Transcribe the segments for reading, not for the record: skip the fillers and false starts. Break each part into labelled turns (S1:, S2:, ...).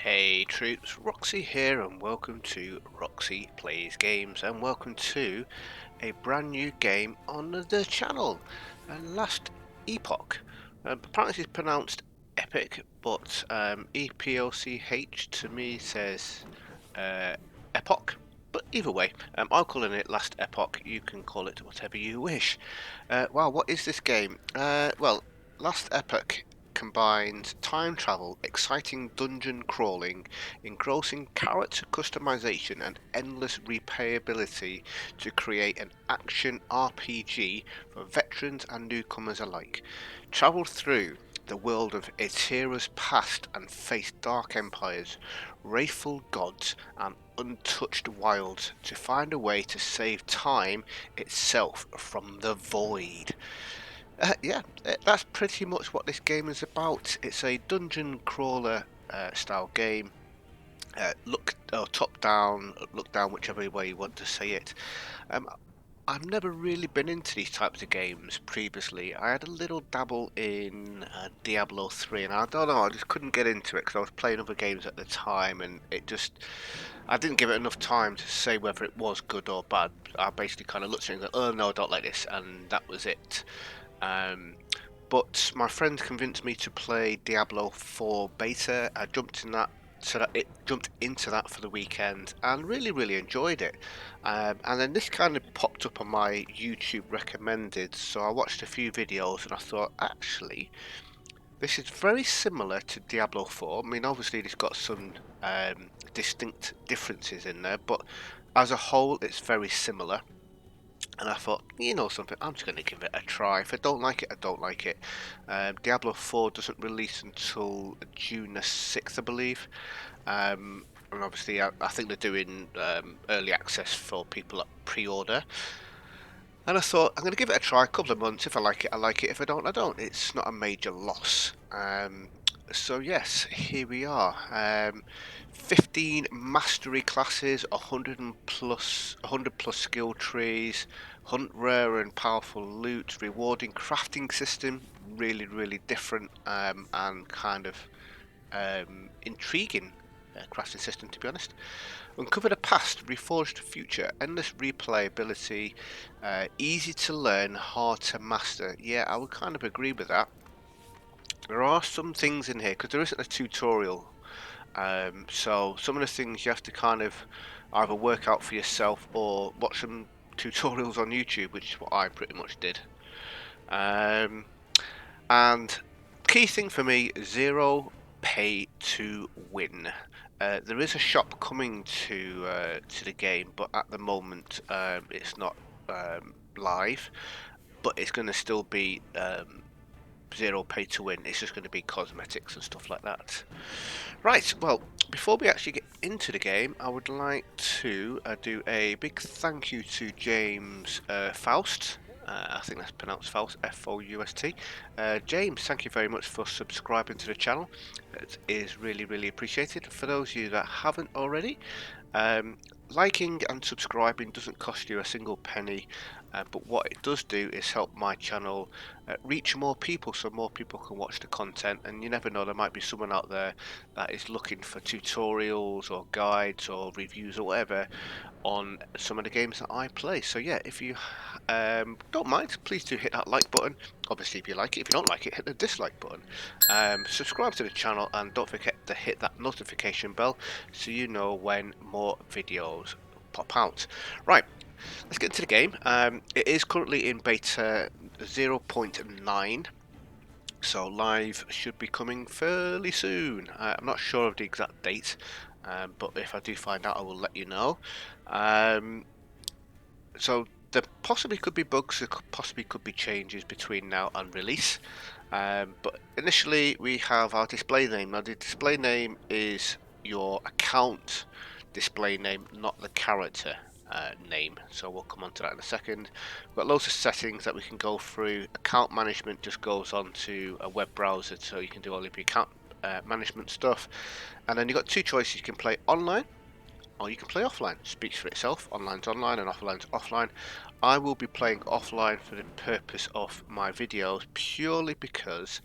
S1: Hey troops, Roxy here and welcome to Roxy Plays Games and welcome to a brand new game on the channel. Last Epoch. Apparently it's pronounced Epic, but EPOCH to me says Epoch. But either way, I'm calling it Last Epoch. You can call it whatever you wish. Wow, what is this game? Well, Last Epoch combines time travel, exciting dungeon crawling, engrossing character customization, and endless replayability to create an action RPG for veterans and newcomers alike. Travel through the world of Etera's past and face dark empires, wrathful gods, and untouched wilds to find a way to save time itself from the void. Yeah, that's pretty much what this game is about. It's a dungeon crawler style game. Top down, look down, whichever way you want to say it. Um, I've never really been into these types of games previously. I had a little dabble in Diablo 3, and I don't know, I just couldn't get into it because I was playing other games at the time, and I didn't give it enough time to say whether it was good or bad. I basically kind of looked at it and go, oh no, I don't like this, and that was it. Um, but my friend convinced me to play Diablo 4 beta. I jumped in that so that it jumped into that for the weekend and really enjoyed it. And then this kind of popped up on my YouTube recommended, so I watched a few videos and I thought actually this is very similar to Diablo 4. I mean, obviously it's got some distinct differences in there, but as a whole it's very similar. And I thought, you know something, I'm just going to give it a try. If I don't like it, I don't like it. Diablo 4 doesn't release until June the 6th, I believe. And obviously, I think they're doing early access for people at pre-order. And I thought, I'm going to give it a try, a couple of months. If I like it, I like it. If I don't, I don't. It's not a major loss. So yes, here we are. 15 mastery classes, 100 plus skill trees, hunt rare and powerful loot, rewarding crafting system, really different and kind of intriguing crafting system, to be honest. Uncover the past, reforge the future, endless replayability, easy to learn, hard to master. Yeah, I would kind of agree with that. There are some things in here because there isn't a tutorial, so some of the things you have to kind of either work out for yourself or watch some tutorials on YouTube, which is what I pretty much did. And key thing for me, zero pay to win. There is a shop coming to the game, but at the moment it's not live. But it's going to still be zero pay to win. It's just going to be cosmetics and stuff like that. Right, well, before we actually get into the game, I would like to do a big thank you to James Faust. I think that's pronounced Faust, F-O-U-S-T. James, thank you very much for subscribing to the channel. It is really appreciated. For those of you that haven't already, liking and subscribing doesn't cost you a single penny, but what it does do is help my channel reach more people so more people can watch the content. And you never know, there might be someone out there that is looking for tutorials or guides or reviews or whatever on some of the games that I play. So yeah, if you don't mind, please do hit that like button. Obviously if you like it. If you don't like it, hit the dislike button. Subscribe to the channel and don't forget to hit that notification bell so you know when more videos pop out. Right, let's get into the game. It is currently in beta 0.9, so live should be coming fairly soon. I'm not sure of the exact date, but if I do find out, I will let you know. So there possibly could be bugs, there possibly could be changes between now and release. But initially we have our display name. Now the display name is your account display name, not the character name. So we'll come on to that in a second. We've got loads of settings that we can go through. Account management just goes on to a web browser, so you can do all of your account management stuff. And then you've got two choices. You can play online or you can play offline. It speaks for itself. Online's online and offline's offline. I will be playing offline for the purpose of my videos purely because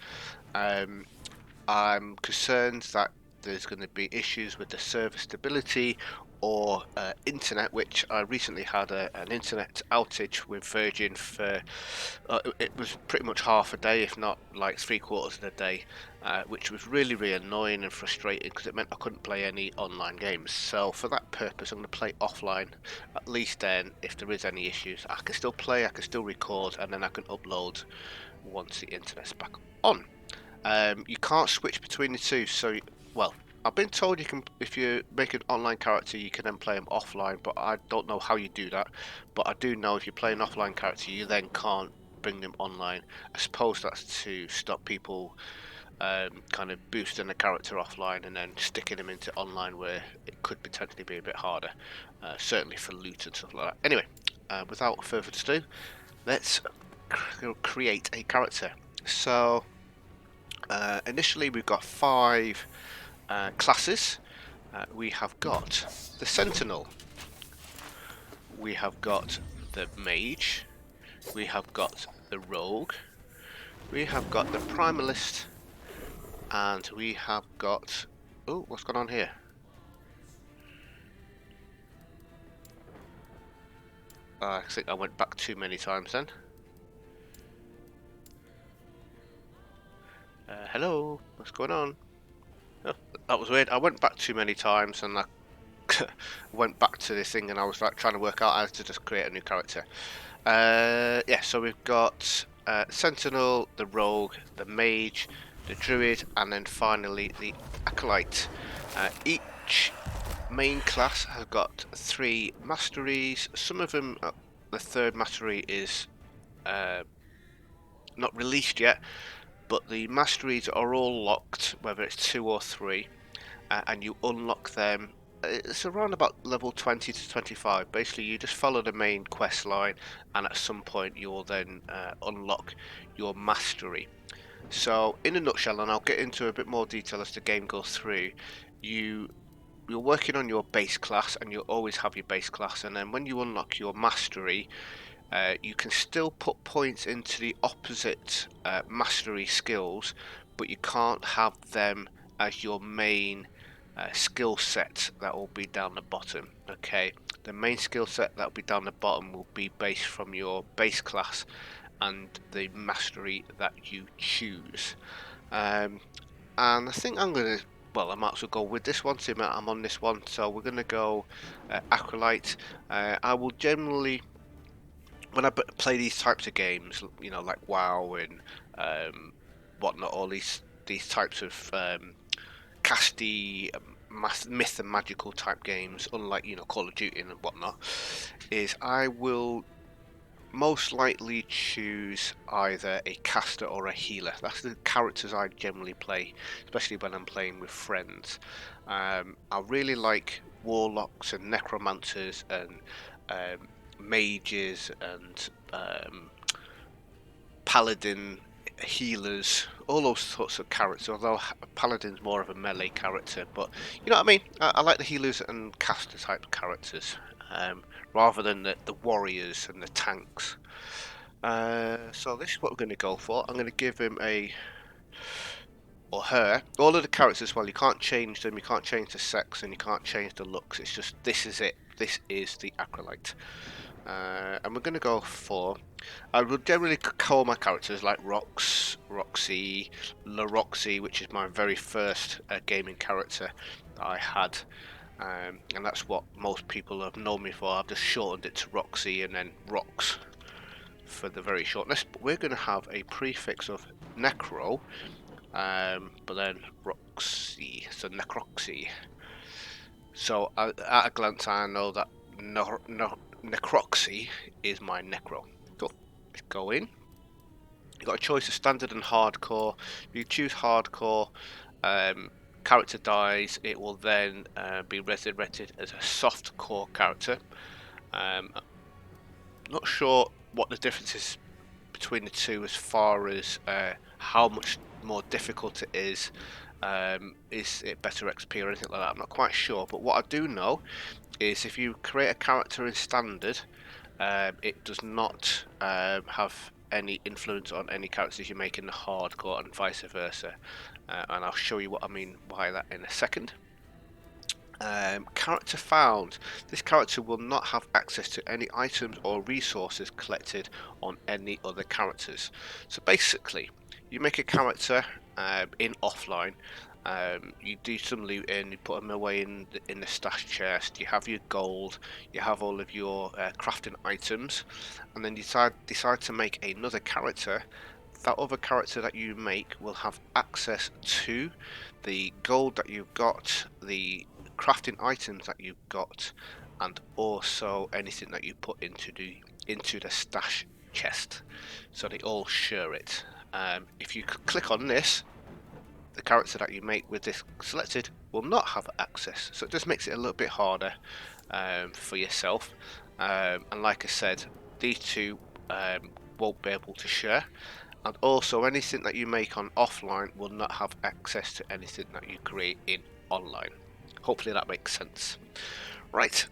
S1: I'm concerned that there's going to be issues with the server stability or internet, which I recently had an internet outage with Virgin for it was pretty much half a day, if not like 3/4 of the day, which was really annoying and frustrating because it meant I couldn't play any online games. So for that purpose, I'm going to play offline. At least then, if there is any issues, I can still play, I can still record, and then I can upload once the internet's back on. You can't switch between the two, so well, I've been told you can, if you make an online character, you can then play them offline, but I don't know how you do that. But I do know if you play an offline character, you then can't bring them online. I suppose that's to stop people kind of boosting the character offline and then sticking them into online, where it could potentially be a bit harder, certainly for loot and stuff like that. Anyway, without further ado, let's create a character. So initially we've got 5 classes. We have got the Sentinel, we have got the Mage, we have got the Rogue, we have got the Primalist, and we have got... oh, what's going on here? I think I went back too many times then. Hello, what's going on? Oh, that was weird. I went back too many times and I went back to this thing and I was like trying to work out how to just create a new character. Yeah, so we've got Sentinel, the Rogue, the Mage, the Druid, and then finally the Acolyte. Each main class has got 3 masteries. Some of them, the 3rd mastery is not released yet, but the masteries are all locked, whether it's 2 or 3, and you unlock them. It's around about level 20 to 25. Basically, you just follow the main quest line, and at some point you'll then unlock your mastery. So, in a nutshell, and I'll get into a bit more detail as the game goes through, you're working on your base class, and you'll always have your base class, and then when you unlock your mastery, you can still put points into the opposite mastery skills, but you can't have them as your main skill set. That will be down the bottom. Okay, the main skill set that will be down the bottom will be based from your base class and the mastery that you choose. And I think I'm gonna, well, I might as well go with this one, so I'm on this one. So we're gonna go Acolyte. I will generally, when I play these types of games, you know, like WoW and whatnot, all these types of casty, myth and magical type games, unlike, you know, Call of Duty and whatnot, is I will most likely choose either a caster or a healer. That's the characters I generally play, especially when I'm playing with friends. I really like warlocks and necromancers and mages and paladin healers, all those sorts of characters, although paladin's more of a melee character, but you know what I mean. I like the healers and caster type characters rather than the warriors and the tanks. So this is what we're going to go for. I'm going to give him a, or her, all of the characters. Well, you can't change them, you can't change the sex, and you can't change the looks. It's just, this is it, this is the Acolyte. And we're going to go for, I would generally call my characters like Roxy, La Roxy, which is my very first gaming character that I had, and that's what most people have known me for. I've just shortened it to Roxy and then Rox for the very shortness. But we're going to have a prefix of Necro, but then Roxy, so Necroxy. So at a glance I know that Necroxy is my Necro. Cool. Let's go in. You've got a choice of standard and hardcore. If you choose hardcore, character dies, it will then be resurrected as a soft core character. Not sure what the difference is between the two as far as how much more difficult it is. Is it better XP or anything like that? I'm not quite sure, but what I do know is if you create a character in standard, it does not have any influence on any characters you make in the hardcore and vice versa. And I'll show you what I mean by that in a second. Character found. This character will not have access to any items or resources collected on any other characters. So basically, you make a character in offline. You do some looting, you put them away in the stash chest. You have your gold, you have all of your crafting items, and then you decide to make another character. That other character that you make will have access to the gold that you've got, the crafting items that you've got, and also anything that you put into the stash chest. So they all share it. If you click on this, the character that you make with this selected will not have access. So it just makes it a little bit harder for yourself. And like I said, these two won't be able to share. And also anything that you make on offline will not have access to anything that you create in online. Hopefully that makes sense. Right,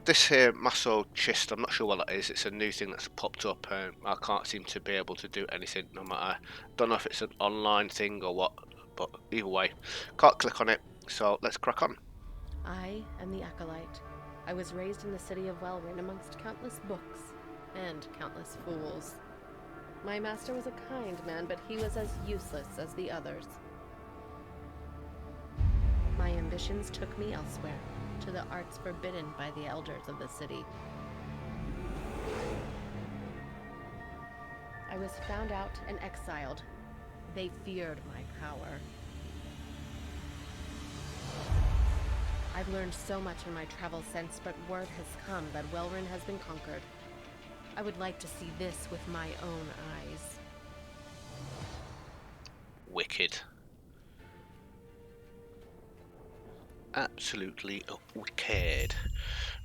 S1: this here Maso chest, I'm not sure what that is. It's a new thing that's popped up. I can't seem to be able to do anything no matter. Don't know if it's an online thing or what, but either way, can't click on it. So let's crack on.
S2: I am the Acolyte. I was raised in the city of Welrin amongst countless books and countless fools. My master was a kind man, but he was as useless as the others. My ambitions took me elsewhere, to the arts forbidden by the elders of the city. I was found out and exiled. They feared my power. I've learned so much in my travels since, but word has come that Welrin has been conquered. I would like to see this with my own eyes.
S1: Wicked. Absolutely wicked.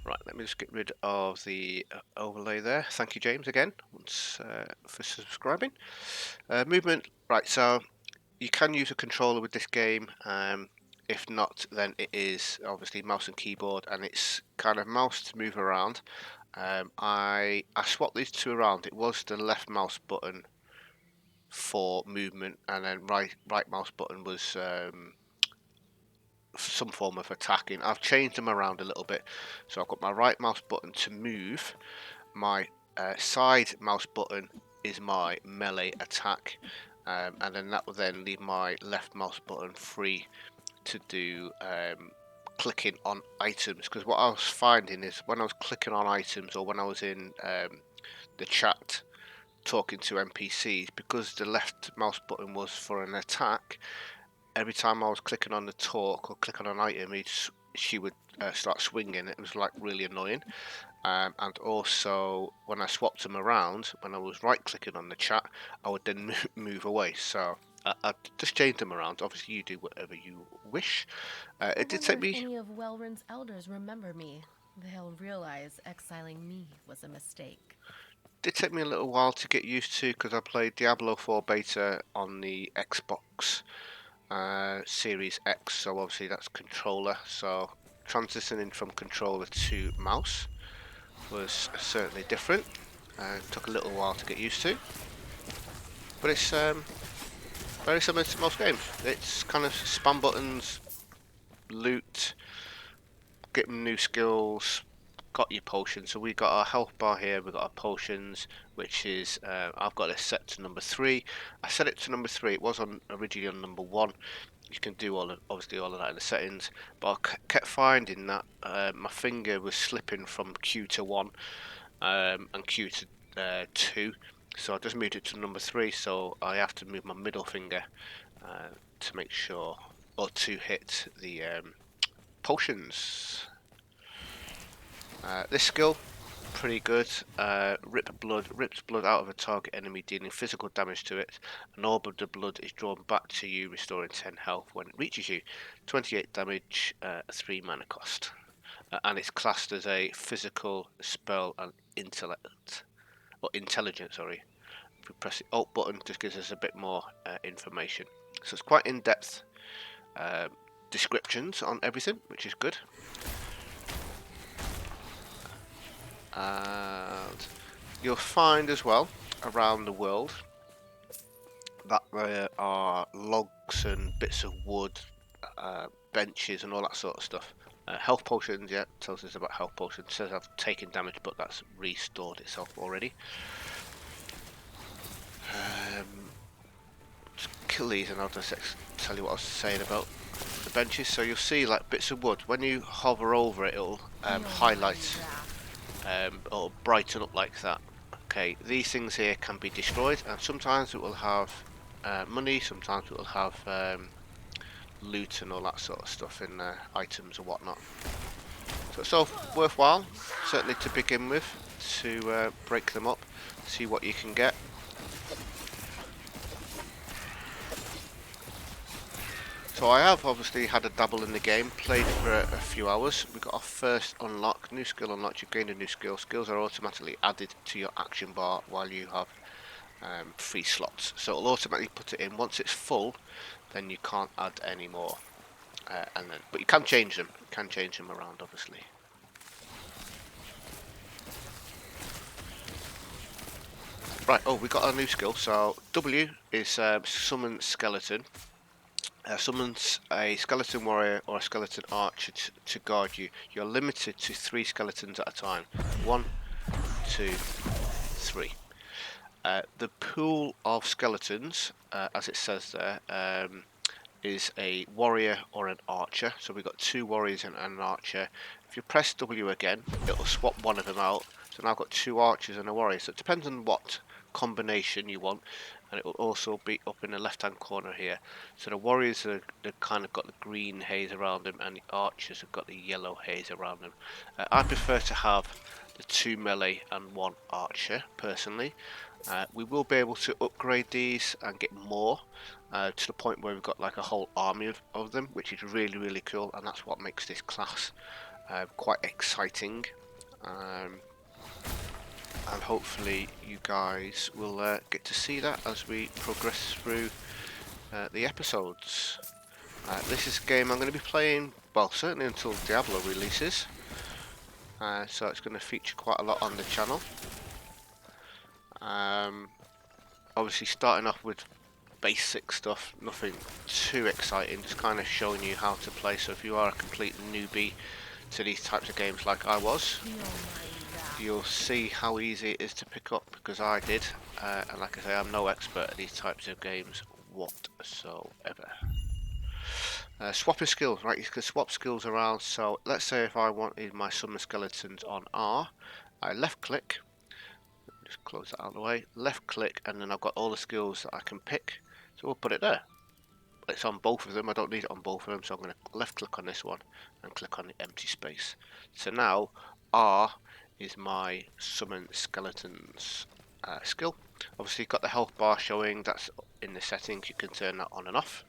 S1: Right, let me just get rid of the overlay there. Thank you, James, again, once for subscribing. Movement. Right, so you can use a controller with this game. If not, then it is obviously mouse and keyboard, and it's kind of mouse to move around. I swapped these two around. It was the left mouse button for movement, and then right mouse button was some form of attacking. I've changed them around a little bit. So I've got my right mouse button to move. My side mouse button is my melee attack. And then that will then leave my left mouse button free to do clicking on items. Because what I was finding is when I was clicking on items, or when I was in the chat talking to NPCs, because the left mouse button was for an attack, every time I was clicking on the talk or clicking on an item, she would start swinging. It was like really annoying. And also when I swapped them around, when I was right clicking on the chat, I would then move away. So I just changed them around. Obviously you do whatever you wish. It did take me...
S2: If any of Welrin's elders remember me, they'll realize exiling me was a mistake.
S1: Did take me a little while to get used to, because I played Diablo 4 beta on the Xbox Series X, so obviously that's controller. So transitioning from controller to mouse was certainly different. Took a little while to get used to, but it's very similar to most games. It's kind of spam buttons, loot, get new skills, got your potions. So we got our health bar here, we got our potions, which is I've got it set to number 3. I set it to number 3. It was originally on number 1. You can do obviously all of that in the settings, but I kept finding that my finger was slipping from Q to 1 and Q to 2, so I just moved it to number 3. So I have to move my middle finger to make sure, or to hit the potions. This skill, pretty good. Rips blood out of a target enemy, dealing physical damage to it. An orb of the blood is drawn back to you, restoring 10 health when it reaches you. 28 damage, 3 mana cost. And it's classed as a physical spell and intelligence, sorry. If we press the Alt button, just gives us a bit more information. So it's quite in-depth descriptions on everything, which is good. And you'll find as well, around the world that there are logs and bits of wood, benches and all that sort of stuff. Health potions, yeah, tells us about health potions. It says I've taken damage, but that's restored itself already. Just kill these and I'll just tell you what I was saying about the benches. So you'll see like bits of wood. When you hover over it, it'll highlight, or brighten up like that. Okay, these things here can be destroyed, and sometimes it will have money, sometimes it will have loot and all that sort of stuff in items or whatnot. So it's all worthwhile, certainly to begin with, to break them up, see what you can get. So I have obviously had a dabble in the game, played for a few hours. We got our first unlock, new skill unlocked. You've gained a new skill. Skills are automatically added to your action bar while you have free slots. So it'll automatically put it in. Once it's full, then you can't add any more. But you can change them. You can change them around, obviously. Right. Oh, we got a new skill. So W is summon skeleton. Summons a skeleton warrior or a skeleton archer to guard you. You're limited to 3 skeletons at a time. 1, 2, 3. The pool of skeletons, as it says there, is a warrior or an archer. So we've got 2 warriors and an archer. If you press W again, it'll swap one of them out. So now I've got 2 archers and a warrior. So it depends on what combination you want, and it will also be up in the left hand corner here. So the warriors are they've kind of got the green haze around them, and the archers have got the yellow haze around them. I prefer to have the 2 melee and 1 archer personally. We will be able to upgrade these and get more to the point where we've got like a whole army of them, which is really cool, and that's what makes this class quite exciting. And hopefully you guys will get to see that as we progress through the episodes. This is a game I'm going to be playing, well, certainly until Diablo releases, so it's going to feature quite a lot on the channel. Obviously starting off with basic stuff, nothing too exciting, just kind of showing you how to play. So if you are a complete newbie to these types of games like I was, you'll see how easy it is to pick up, because I did, and like I say, I'm no expert at these types of games whatsoever. Swapping skills, right? You can swap skills around. So let's say if I wanted my summon skeletons on R, I left click, just close that out of the way, left click, and then I've got all the skills that I can pick, so we'll put it there. It's on both of them, I don't need it on both of them, so I'm going to left click on this one and click on the empty space. So now R is my summon skeletons skill. Obviously you've got the health bar showing, that's in the settings, you can turn that on and off.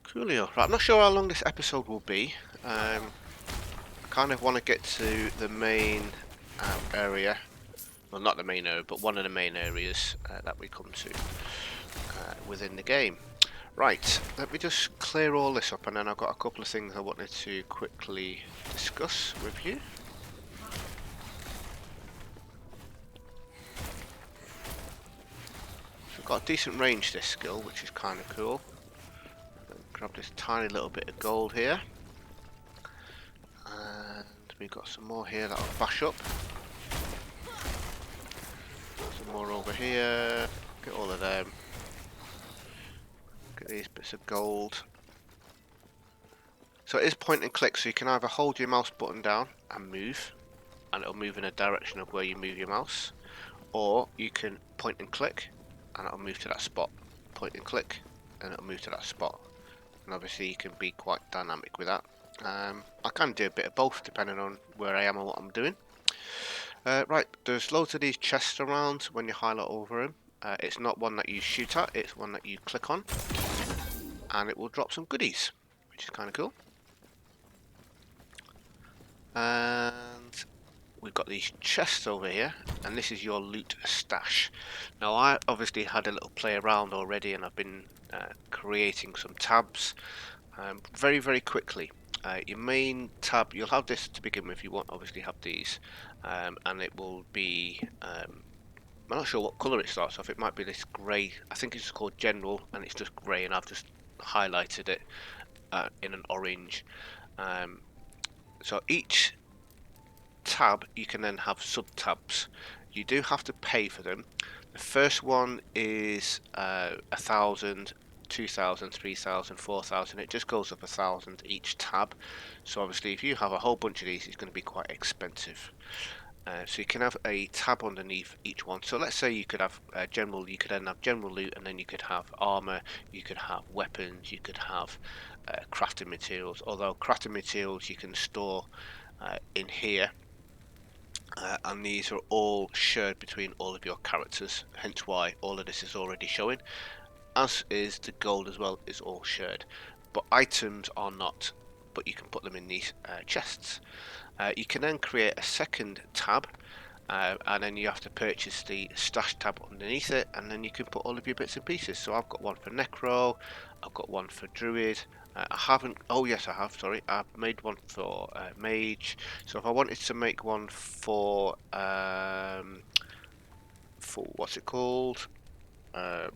S1: Coolio. Right, I'm not sure how long this episode will be. I kind of want to get to the main area. Well, not the main area, but one of the main areas that we come to within the game. Right, let me just clear all this up, and then I've got a couple of things I wanted to quickly discuss with you. So I've got a decent range this skill, which is kind of cool. Grab this tiny little bit of gold here, and we've got some more here that I'll bash up. Some more over here, get all of them. Get these bits of gold. So it is point and click, so you can either hold your mouse button down and move, and it'll move in a direction of where you move your mouse, or you can point and click and it'll move to that spot. Point and click and it'll move to that spot. And obviously you can be quite dynamic with that. I can do a bit of both depending on where I am and what I'm doing. Right, there's loads of these chests around when you highlight over them. It's not one that you shoot at, it's one that you click on, and it will drop some goodies, which is kind of cool. And we've got these chests over here, and this is your loot stash. Now I obviously had a little play around already, and I've been creating some tabs very quickly. Your main tab, you'll have this to begin with. You won't obviously have these, and it will be. I'm not sure what colour it starts off. It might be this grey. I think it's called General, and it's just grey, and I've just highlighted it in an orange. So each tab, you can then have sub-tabs. You do have to pay for them. The first one is 1,000, 2,000, 3,000, 4,000. It just goes up 1,000 each tab. So obviously, if you have a whole bunch of these, it's going to be quite expensive. So you can have a tab underneath each one. So let's say you could have general. You could then have general loot, and then you could have armor. You could have weapons. You could have crafting materials. Although crafting materials you can store in here. And these are all shared between all of your characters, hence why all of this is already showing, as is the gold as well, is all shared, but items are not, but you can put them in these chests. You can then create a second tab, and then you have to purchase the stash tab underneath it, and then you can put all of your bits and pieces. So I've got one for Necro, I've got one for Druid, I haven't, oh yes I have, sorry, I've made one for Mage. So if I wanted to make one for what's it called,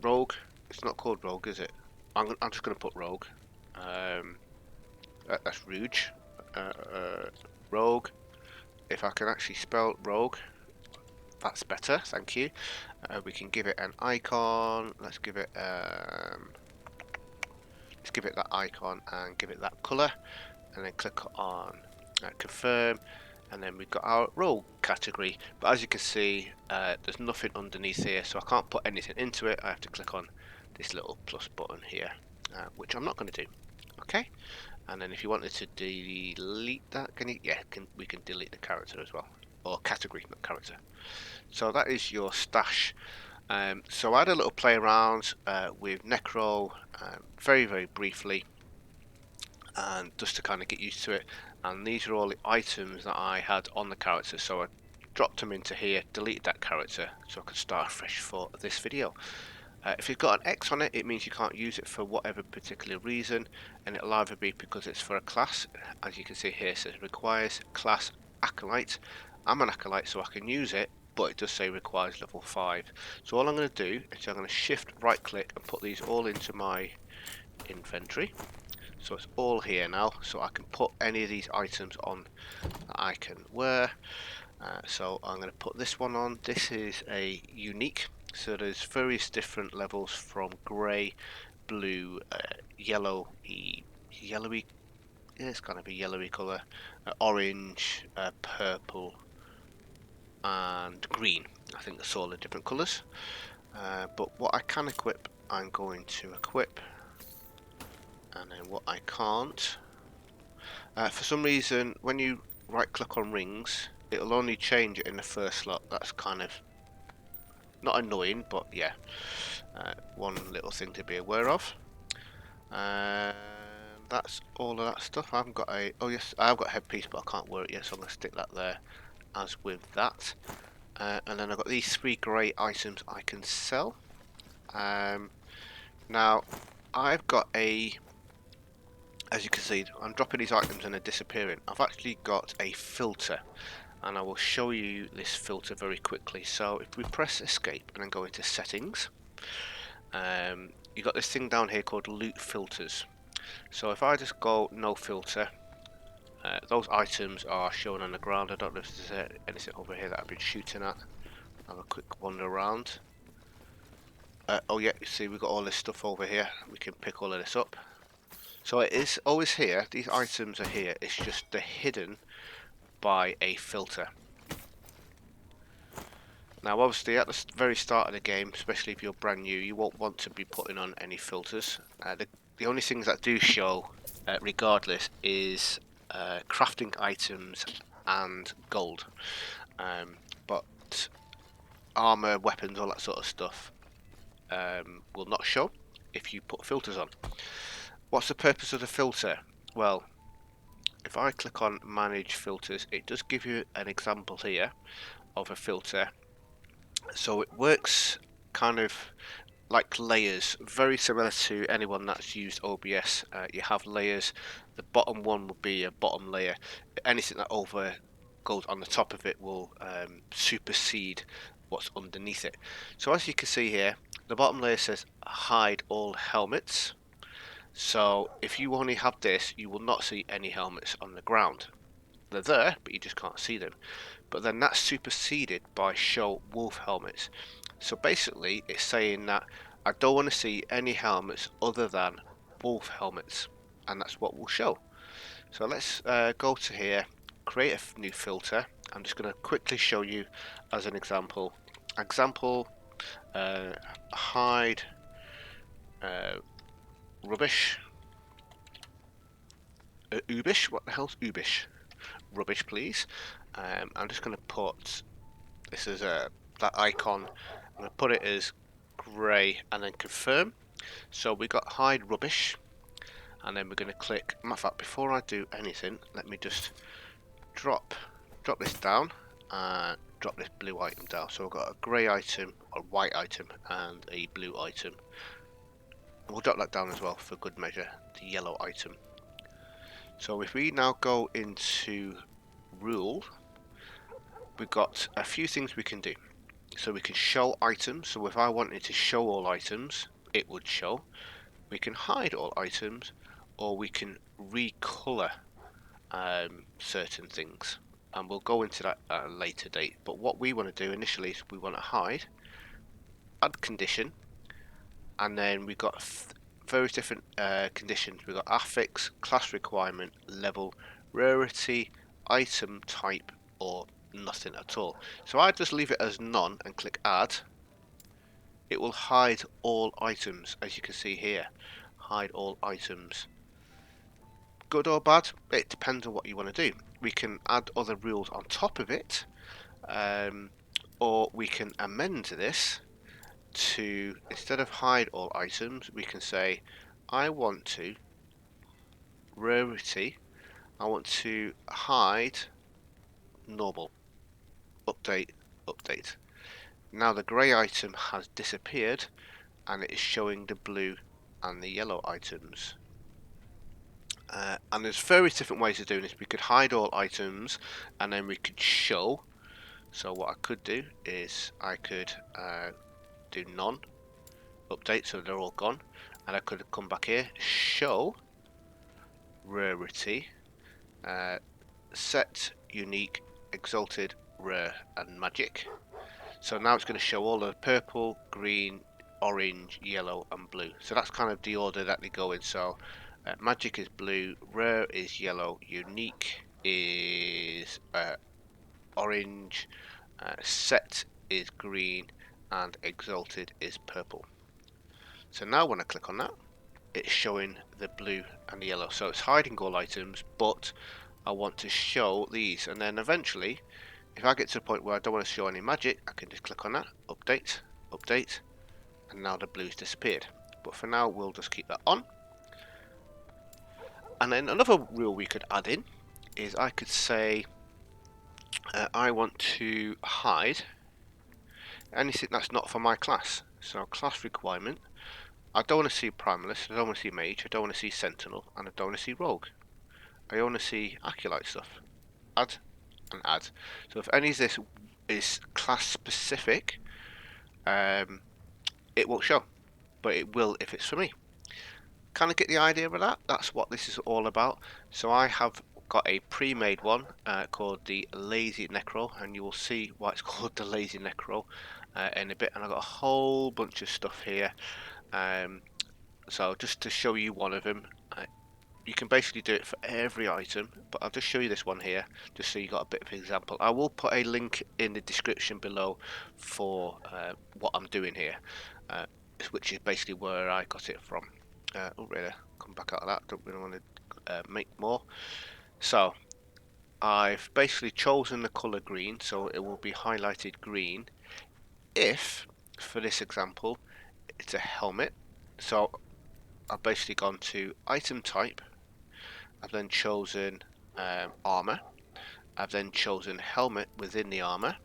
S1: Rogue, it's not called Rogue, is it? I'm just going to put Rogue. That's Rouge. Rogue, if I can actually spell Rogue, that's better, thank you. We can give it an icon. Let's give it that icon and give it that color, and then click on confirm, and then we've got our role category. But as you can see, there's nothing underneath here, so I can't put anything into it. I have to click on this little plus button here, which I'm not going to do. Okay, and then if you wanted to delete that, can you? Yeah, we can delete the character as well, or category, not character. So that is your stash. So I had a little play around with Necro very briefly, and just to kind of get used to it. And these are all the items that I had on the character, so I dropped them into here, deleted that character so I could start fresh for this video. If you've got an X on it, it means you can't use it for whatever particular reason, and it'll either be because it's for a class. As you can see here, it says requires class Acolyte. I'm an Acolyte, so I can use it, but it does say requires level 5. So all I'm going to do is I'm going to shift right click and put these all into my inventory. So it's all here now, so I can put any of these items on that I can wear. So I'm going to put this one on. This is a unique, so there's various different levels from grey, blue, yellowy, yeah, it's kind of a yellowy colour, orange, purple, and green. I think that's all the different colours. But what I can equip, I'm going to equip, and then what I can't. For some reason, when you right click on rings, it'll only change it in the first slot. That's kind of not annoying, but yeah, one little thing to be aware of. That's all of that stuff. I haven't got a, oh yes, I've got a headpiece, but I can't wear it yet, so I'm going to stick that there as with that. And then I've got these 3 grey items I can sell. Now I've got a, as you can see, I'm dropping these items and they're disappearing. I've actually got a filter, and I will show you this filter very quickly. So if we press escape and then go into settings, you've got this thing down here called loot filters. So if I just go no filter, those items are shown on the ground. I don't know if there's anything over here that I've been shooting at. Have a quick wander around. Oh yeah, you see we've got all this stuff over here. We can pick all of this up. So it is always here. These items are here. It's just they're hidden by a filter. Now obviously at the very start of the game, especially if you're brand new, you won't want to be putting on any filters. The only things that do show regardless is crafting items and gold, but armor, weapons, all that sort of stuff will not show if you put filters on. What's the purpose of the filter? Well, if I click on manage filters, it does give you an example here of a filter. So it works kind of like layers, very similar to anyone that's used OBS. You have layers. The bottom one will be a bottom layer. Anything that over goes on the top of it will supersede what's underneath it. So as you can see here, the bottom layer says hide all helmets. So if you only have this, you will not see any helmets on the ground. They're there, but you just can't see them. But then that's superseded by show wolf helmets. So basically it's saying that I don't want to see any helmets other than wolf helmets, and that's what we'll show. So let's go to here, create a new filter. I'm just going to quickly show you as an example. Uh, hide rubbish. Ubish, what the hell's Ubish? Rubbish, please. I'm just going to put this as that icon. I'm going to put it as grey and then confirm. So we got hide rubbish, and then we're going to click. Matter of fact, before I do anything, let me just drop this down and drop this blue item down. So we've got a grey item, a white item, and a blue item. We'll drop that down as well for good measure, the yellow item. So if we now go into rule, we've got a few things we can do. So we can show items. So if I wanted to show all items, it would show. We can hide all items, or we can recolor certain things. And we'll go into that at a later date. But what we want to do initially is we want to hide, add condition, and then we've got various different conditions. We've got affix, class requirement, level, rarity, item type, or nothing at all. So I just leave it as none and click add. It will hide all items, as you can see here. Hide all items. Good or bad? It depends on what you want to do. We can add other rules on top of it, or we can amend this to, instead of hide all items, we can say I want to rarity, I want to hide normal. Update, update. Now the grey item has disappeared and it is showing the blue and the yellow items. And there's various different ways of doing this. We could hide all items and then we could show. So what I could do is I could do none, update, so they're all gone, and I could come back here, show rarity, set unique, exalted, rare, and magic. So now it's going to show all the purple, green, orange, yellow, and blue. So that's kind of the order that they go in. So magic is blue, rare is yellow, unique is orange, set is green, and exalted is purple. So now when I click on that, it's showing the blue and the yellow. So it's hiding all items, but I want to show these. And then eventually, if I get to a point where I don't want to show any magic, I can just click on that, update, update, and now the blue's disappeared. But for now, we'll just keep that on. And then another rule we could add in is I could say I want to hide anything that's not for my class. So class requirement, I don't want to see Primalist, I don't want to see Mage, I don't want to see Sentinel, and I don't want to see Rogue. I want to see Acolyte stuff. Add and add. So if any of this is class specific, it won't show, but it will if it's for me. Kind of get the idea of that? That's what this is all about. So I have got a pre-made one called the Lazy Necro, and you will see why it's called the Lazy Necro in a bit. And I've got a whole bunch of stuff here. So just to show you one of them, you can basically do it for every item, but I'll just show you this one here, just so you got a bit of an example. I will put a link in the description below for what I'm doing here, which is basically where I got it from. Oh, really? Come back out of that. Don't really want to make more. So I've basically chosen the color green, so it will be highlighted green if, for this example, it's a helmet. So I've basically gone to item type. I've then chosen armor. I've then chosen helmet within the armor,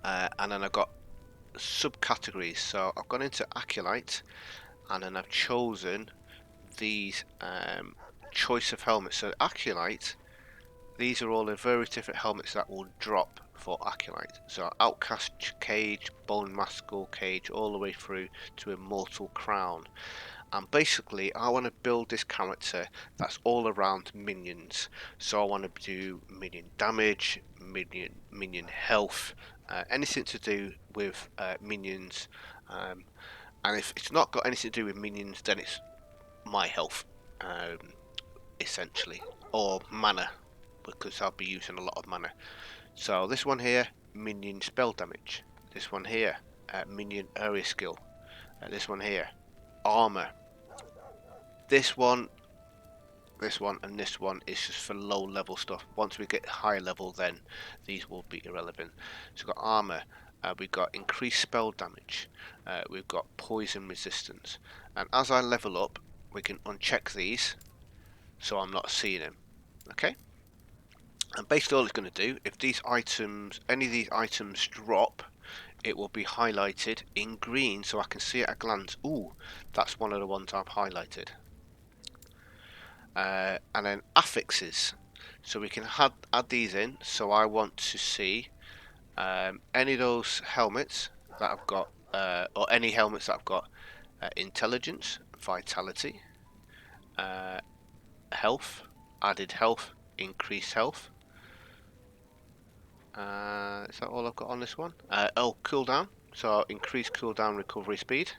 S1: and then I've got subcategories. So I've gone into Acolyte, and then I've chosen these choice of helmets. So Acolyte, these are all the very different helmets that will drop for Acolyte. So Outcast Cage, Bone Maskull Cage, all the way through to Immortal Crown. And basically I want to build this character that's all around minions. So I want to do minion damage, minion health, anything to do with minions. And if it's not got anything to do with minions, then it's my health, essentially, or mana, because I'll be using a lot of mana. So this one here, minion spell damage. This one here, minion area skill. This one here, armor. This one, and this one is just for low level stuff. Once we get higher level, then these will be irrelevant. So we've got armor, we've got increased spell damage, we've got poison resistance, and as I level up, we can uncheck these, so I'm not seeing them. Okay. And basically all it's going to do, if these items, any of these items drop, it will be highlighted in green so I can see at a glance, ooh, that's one of the ones I've highlighted. And then affixes, so we can add these in. So I want to see any of those helmets that I've got, or any helmets that I've got, intelligence, vitality, health, added health, increased health. Is that all I've got on this one? Oh, cooldown. So increase cooldown recovery speed,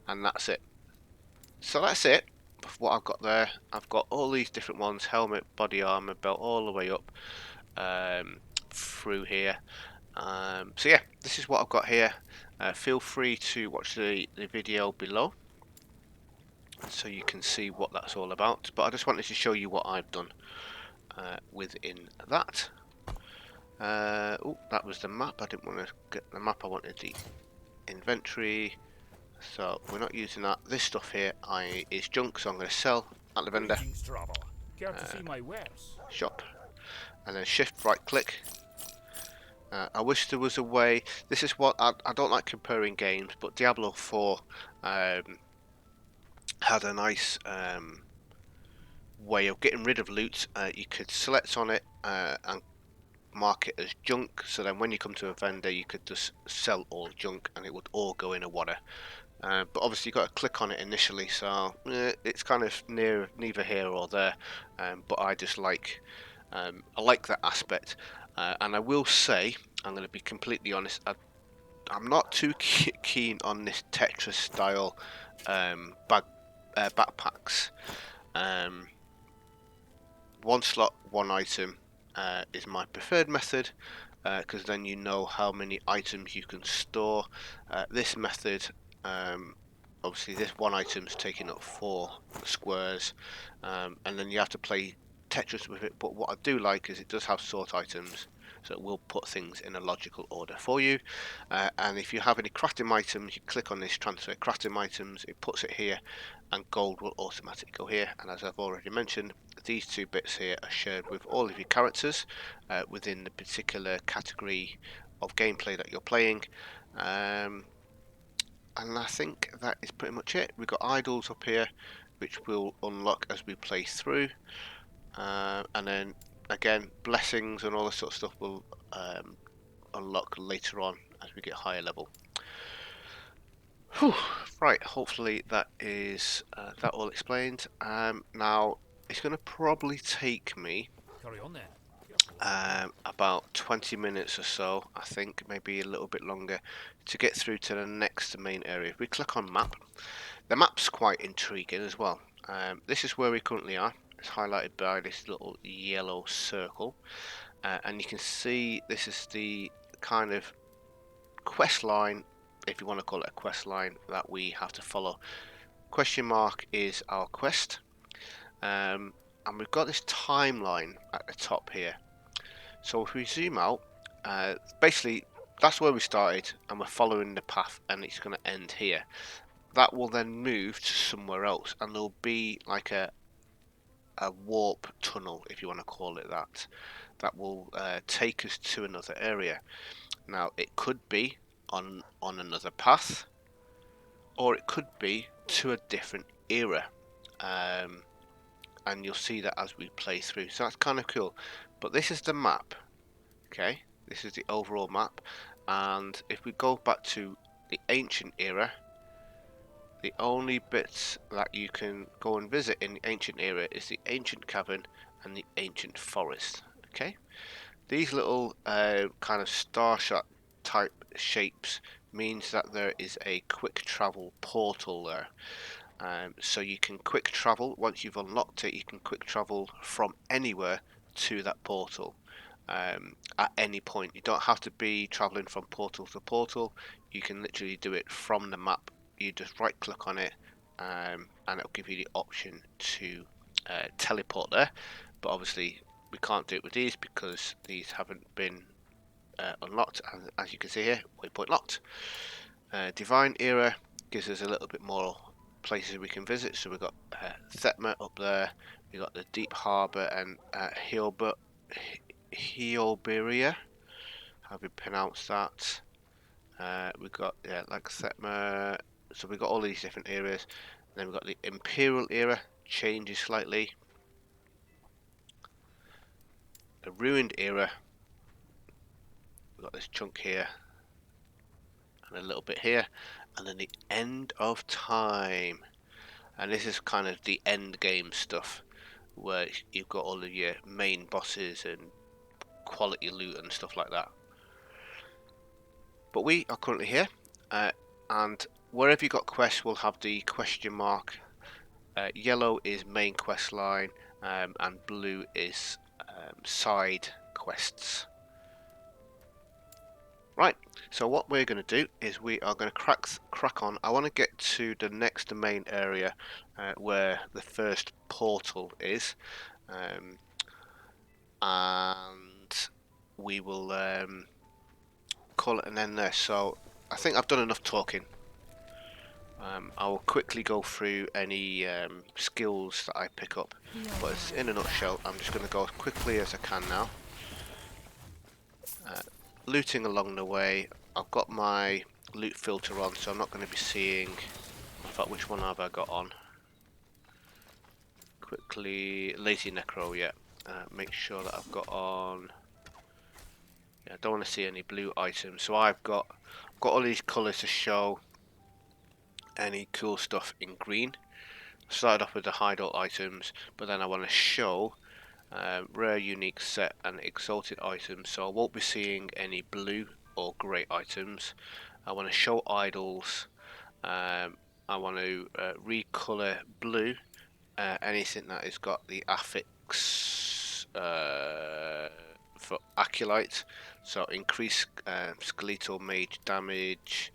S1: and that's it. So that's it. What I've got there, I've got all these different ones: helmet, body armor, belt, all the way up through here. So yeah, this is what I've got here. Feel free to watch the video below so you can see what that's all about. But I just wanted to show you what I've done within that. Oh, that was the map. I didn't want to get the map. I wanted the inventory. So we're not using that. This stuff here is junk, so I'm going to sell at the vendor.
S3: Care to see my wares?
S1: Shop. And then shift right click. I wish there was a way. This is what I don't like comparing games, but Diablo 4 had a nice way of getting rid of loot. You could select on it and mark it as junk, so then when you come to a vendor you could just sell all junk and it would all go in a water. But obviously you've got to click on it initially, so it's kind of neither here or there. But I just like I like that aspect, and I will say, I'm going to be completely honest, I'm not too keen on this Tetris style backpacks. One slot, one item is my preferred method, because then you know how many items you can store. This method, obviously this one item's taking up 4 squares, and then you have to play Tetris with it. But what I do like is it does have sort items, so it will put things in a logical order for you. And if you have any crafting items, you click on this transfer crafting items, it puts it here, and gold will automatically go here. And as I've already mentioned, these 2 bits here are shared with all of your characters within the particular category of gameplay that you're playing. And I think that is pretty much it. We've got idols up here, which will unlock as we play through, and then again blessings and all this sort of stuff will unlock later on as we get higher level. Whew. Right, hopefully that is that all explained. Now it's going to probably take me
S3: Carry on then.
S1: about 20 minutes or so, I think, maybe a little bit longer, to get through to the next main area. If we click on map, the map's quite intriguing as well. This is where we currently are. It's highlighted by this little yellow circle, and you can see this is the kind of quest line, if you want to call it a quest line, that we have to follow. Question mark is our quest, and we've got this timeline at the top here. So if we zoom out, basically that's where we started and we're following the path, and it's going to end here. That will then move to somewhere else, and there'll be like a warp tunnel, if you want to call it that, that will take us to another area. Now it could be on another path, or it could be to a different era. And you'll see that as we play through, so that's kind of cool. But this is the map, okay? This is the overall map, and if we go back to the ancient era, the only bits that you can go and visit in the ancient era is the ancient cavern and the ancient forest, okay? These little kind of star shot type shapes means that there is a quick travel portal there. So you can quick travel, once you've unlocked it, you can quick travel from anywhere to that portal at any point. You don't have to be traveling from portal to portal. You can literally do it from the map. You just right click on it and it'll give you the option to teleport there. But obviously we can't do it with these because these haven't been unlocked. As you can see here, waypoint locked. Divine Era gives us a little bit more places we can visit. So we've got Thetma up there, we've got the Deep Harbour and Heoberia, how do we pronounce that? We've got like Thetma, so we've got all these different areas. Then we've got the Imperial Era, changes slightly. The Ruined Era, we've got this chunk here and a little bit here, and then the End of Time. And this is kind of the end game stuff where you've got all of your main bosses and quality loot and stuff like that. But we are currently here, and wherever you got quests will have the question mark. Yellow is main quest line, and blue is side quests. Right, so what we're going to do is we are going to crack on. I want to get to the next main area where the first portal is, and we will call it an end there. So I think I've done enough talking. I will quickly go through any skills that I pick up, but in a nutshell, I'm just going to go as quickly as I can now. Looting along the way, I've got my loot filter on, so I'm not going to be seeing, in fact, which one have I got on? Quickly, Lazy Necro, yeah. Make sure that I've got on, yeah, I don't want to see any blue items, so I've got all these colours to show any cool stuff in green. I started off with the hideout items, but then I want to show rare, unique, set and exalted items, so I won't be seeing any blue or grey items. I want to show idols. I want to recolour blue anything that has got the affix for Acolyte, so increase skeletal mage damage,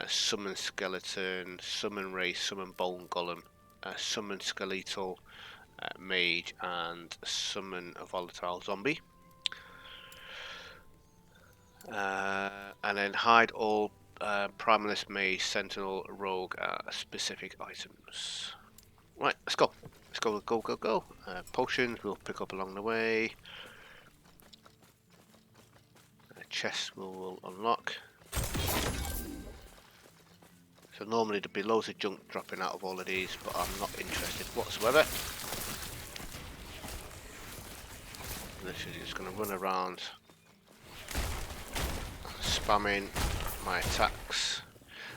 S1: summon skeleton, summon ray, summon bone golem, summon skeletal mage, and summon a volatile zombie. And then hide all primalist mage, sentinel, rogue specific items. Right, let's go. Let's go. Potions we'll pick up along the way. Chests will unlock. So normally there'd be loads of junk dropping out of all of these, but I'm not interested whatsoever. Literally just going to run around spamming my attacks.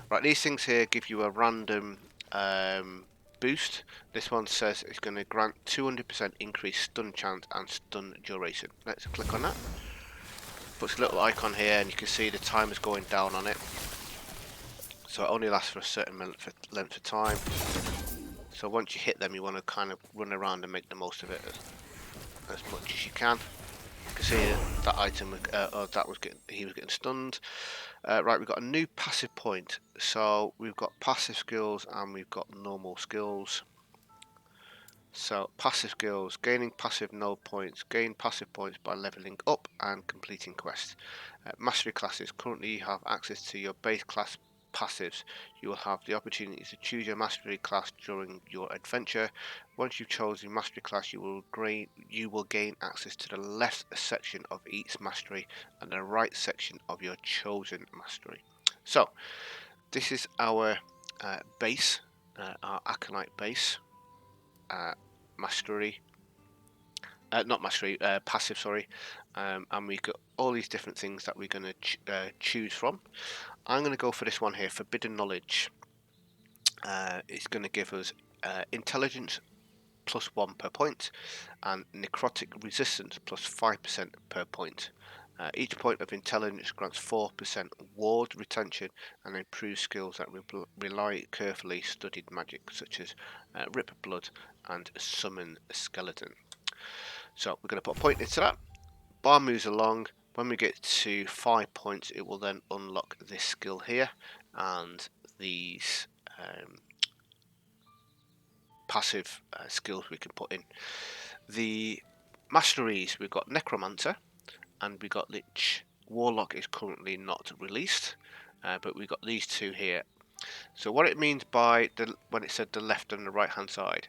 S1: Right, these things here give you a random boost. This one says it's going to grant 200% increased stun chance and stun duration. Let's click on that. Puts a little icon here and you can see the timer's going down on it. So it only lasts for a certain length of time. So once you hit them, you want to kind of run around and make the most of it as much as you can. You can see that item, he was getting stunned. Right, we've got a new passive point. So we've got passive skills and we've got normal skills. So passive skills, gaining passive node points, gain passive points by leveling up and completing quests. Mastery classes, currently you have access to your base class passives. You will have the opportunity to choose your mastery class during your adventure. Once you've chosen mastery class, you will gain access to the left section of each mastery and the right section of your chosen mastery. So this is our base, our Acolyte base, mastery, not mastery, passive, sorry, and we've got all these different things that we're going to choose from. I'm going to go for this one here, Forbidden Knowledge. It's going to give us intelligence +1 per point, and necrotic resistance +5% per point. Each point of intelligence grants 4% ward retention and improves skills that rely carefully studied magic, such as Rip Blood and Summon Skeleton. So we're going to put a point into that. Bar moves along. When we get to 5 points, it will then unlock this skill here, and these passive skills we can put in. The masteries, we've got Necromancer and we got Lich. Warlock is currently not released, but we've got these two here. So what it means by when it said the left and the right hand side,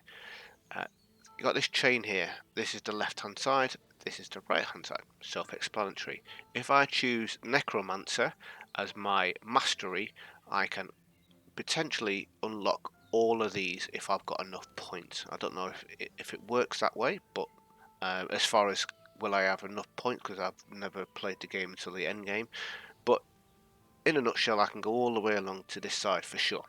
S1: you got this chain here. This is the left hand side, this is the right hand side. Self-explanatory. If I choose Necromancer as my mastery, I can potentially unlock all of these if I've got enough points. I don't know if it works that way, but as far as will I have enough points, because I've never played the game until the end game, but in a nutshell I can go all the way along to this side for sure.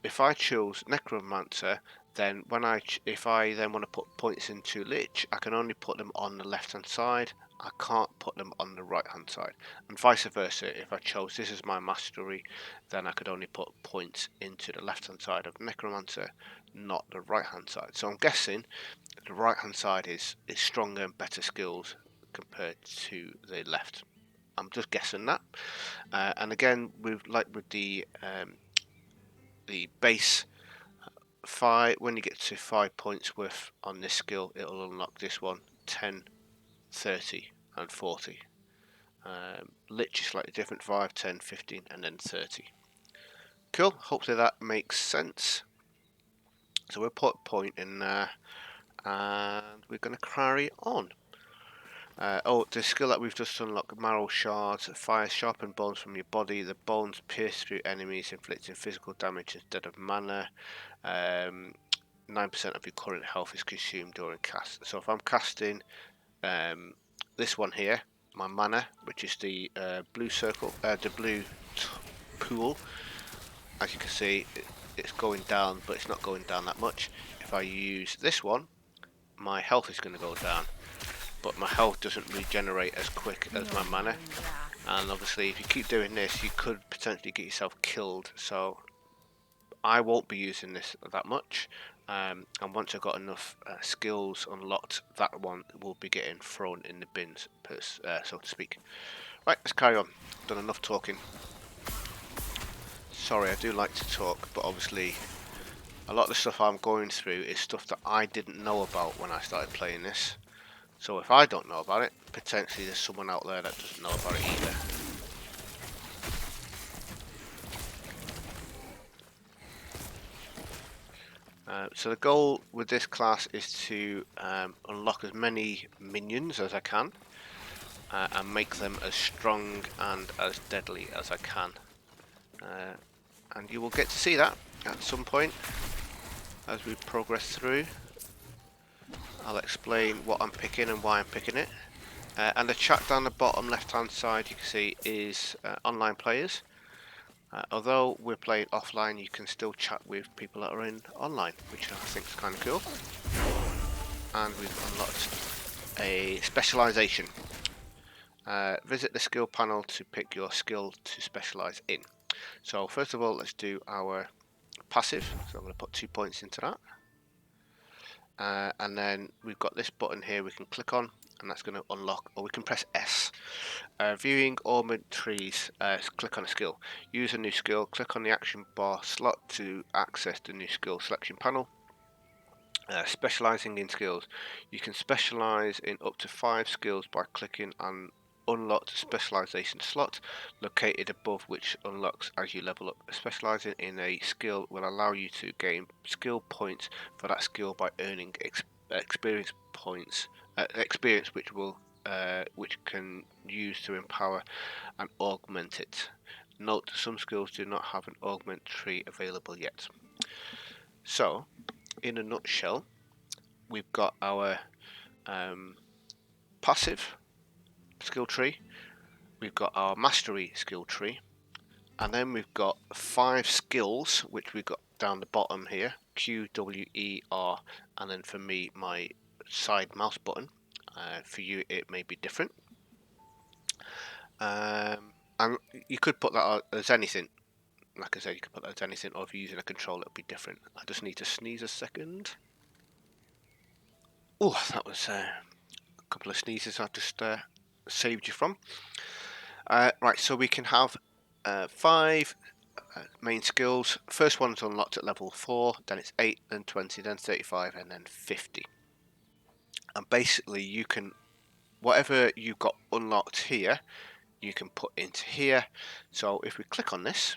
S1: If I chose Necromancer, then if I then want to put points into Lich, I can only put them on the left hand side. I can't put them on the right hand side, and vice versa. If I chose this as my mastery, then I could only put points into the left hand side of Necromancer, not the right hand side. So I'm guessing the right hand side is stronger and better skills compared to the left. I'm just guessing that. And again, with the base 5, when you get to 5 points worth on this skill, it'll unlock this one: 10, 30 and 40. Lich is slightly different: 5, 10, 15 and then 30. Cool, hopefully that makes sense. So we'll put a point in there and we're going to carry on. The skill that we've just unlocked: Marrow Shards, fire sharpened bones from your body. The bones pierce through enemies, inflicting physical damage instead of mana. 9% of your current health is consumed during cast. So if I'm casting this one here, my mana, which is the blue circle, the blue pool, as you can see, it's going down, but it's not going down that much. If I use this one, my health is going to go down, but my health doesn't regenerate as quick as my mana. And obviously, if you keep doing this, you could potentially get yourself killed. So I won't be using this that much. And once I've got enough skills unlocked, that one will be getting thrown in the bins, so to speak. Right, let's carry on. Done enough talking. Sorry, I do like to talk, but obviously a lot of the stuff I'm going through is stuff that I didn't know about when I started playing this. So if I don't know about it, potentially there's someone out there that doesn't know about it either. So the goal with this class is to unlock as many minions as I can and make them as strong and as deadly as I can. And you will get to see that at some point as we progress through. I'll explain what I'm picking and why I'm picking it. And the chat down the bottom left hand side, you can see, is online players. Although we're playing offline, you can still chat with people that are in online, which I think is kind of cool. And we've unlocked a specialization. Visit the skill panel to pick your skill to specialize in. So first of all, let's do our passive. So I'm going to put 2 points into that. And then we've got this button here we can click on, and that's going to unlock, or we can press S. Viewing ornament trees, click on a skill. Use a new skill, click on the action bar slot to access the new skill selection panel. Specializing in skills. You can specialize in up to 5 skills by clicking on unlocked specialization slot located above, which unlocks as you level up. Specializing in a skill will allow you to gain skill points for that skill by earning experience points, which used to empower and augment it. Note some skills do not have an augment tree available yet. So, in a nutshell, we've got our passive skill tree, we've got our mastery skill tree, and then we've got 5 skills which we've got down the bottom here: Q, W, E, R, and then for me my side mouse button. For you it may be different, and you could put that as anything. Like I said, you could put that as anything, or if you're using a controller it'll be different. I just need to sneeze a second. Oh, that was a couple of sneezes I've just saved you from. Right, so we can have 5 main skills. First one's unlocked at level 4, then it's 8, then 20, then 35, and then 50. And basically you can, whatever you've got unlocked here, you can put into here. So if we click on this,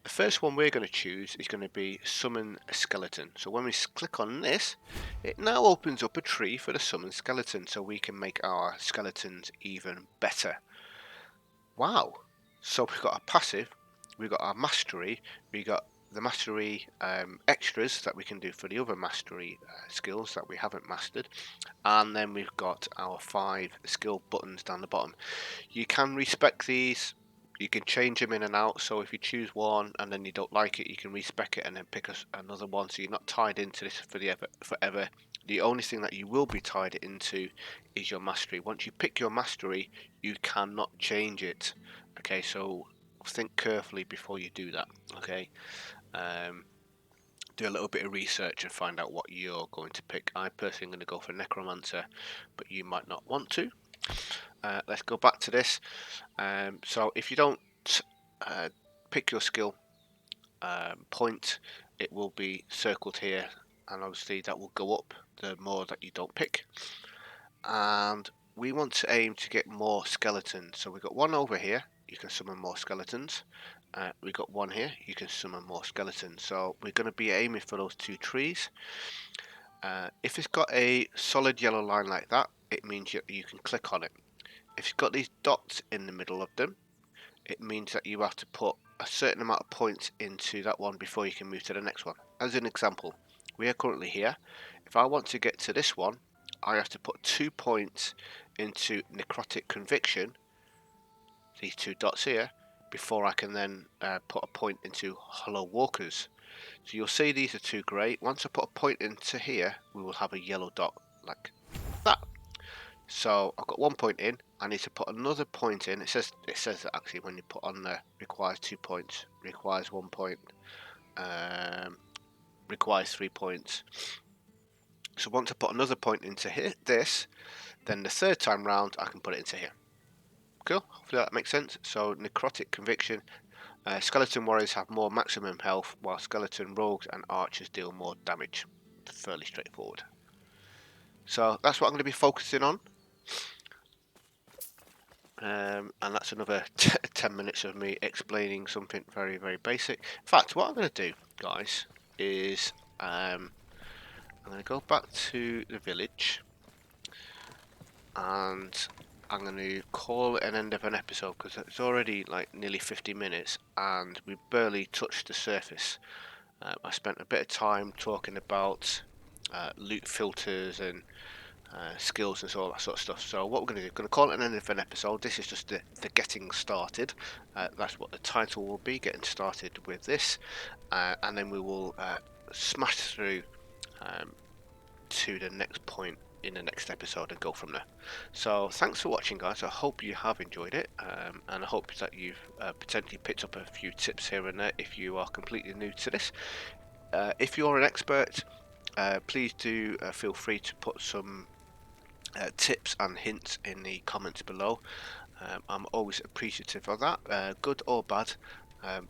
S1: the first one we're going to choose is going to be summon a skeleton. So when we click on this, it now opens up a tree for the summon skeleton, so we can make our skeletons even better. Wow! So we've got our passive, we've got our mastery, we got the mastery extras that we can do for the other mastery skills that we haven't mastered, and then we've got our 5 skill buttons down the bottom. You can respec these, you can change them in and out, so if you choose one and then you don't like it, you can respec it and then pick another one, so you're not tied into this forever. The only thing that you will be tied into is your mastery. Once you pick your mastery, you cannot change it. Okay, so think carefully before you do that. Okay, do a little bit of research and find out what you're going to pick. I personally am going to go for Necromancer, but you might not want to. Let's go back to this. So if you don't pick your skill point, it will be circled here, and obviously that will go up the more that you don't pick. And we want to aim to get more skeletons. So we've got one over here, you can summon more skeletons. We've got one here, you can summon more skeletons. So we're going to be aiming for those 2 trees. If it's got a solid yellow line like that, it means you can click on it. If it's got these dots in the middle of them, it means that you have to put a certain amount of points into that one before you can move to the next one. As an example, we are currently here. If I want to get to this one, I have to put 2 points into Necrotic Conviction, these 2 dots here, before I can then put a point into Hollow Walkers. So you'll see these are 2 grey. Once I put a point into here, we will have a yellow dot like that. So I've got 1 point in. I need to put another point in. It says that actually when you put on there, requires 2 points, requires 1 point, requires 3 points. So once I put another point into here, then the 3rd time round I can put it into here. Cool, hopefully that makes sense. So Necrotic Conviction, skeleton warriors have more maximum health, while skeleton rogues and archers deal more damage. Fairly straightforward. So that's what I'm going to be focusing on. And that's another 10 minutes of me explaining something very, very basic. In fact, what I'm going to do, guys, is I'm going to go back to the village, and I'm going to call it an end of an episode, because it's already like nearly 50 minutes and we barely touched the surface. I spent a bit of time talking about loot filters and skills and all that sort of stuff. So what we're going to do, we're going to call it an end of an episode. This is just the getting started. That's what the title will be, getting started with this, and then we will smash through to the next point in the next episode and go from there. So thanks for watching, guys. I hope you have enjoyed it, and I hope that you've potentially picked up a few tips here and there if you are completely new to this. If you're an expert, please do feel free to put some tips and hints in the comments below. I'm always appreciative of that, good or bad.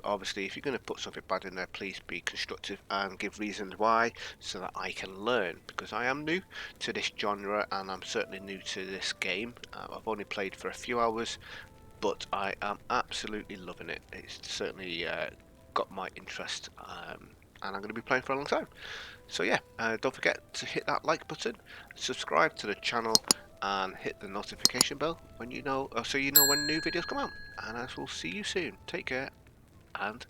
S1: Obviously, if you're going to put something bad in there, please be constructive and give reasons why, so that I can learn, because I am new to this genre and I'm certainly new to this game. I've only played for a few hours, but I am absolutely loving it. It's certainly got my interest, and I'm going to be playing for a long time. So yeah, don't forget to hit that like button, subscribe to the channel, and hit the notification bell when you know, so you know when new videos come out. And I will see you soon. Take care and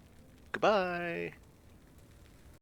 S1: goodbye.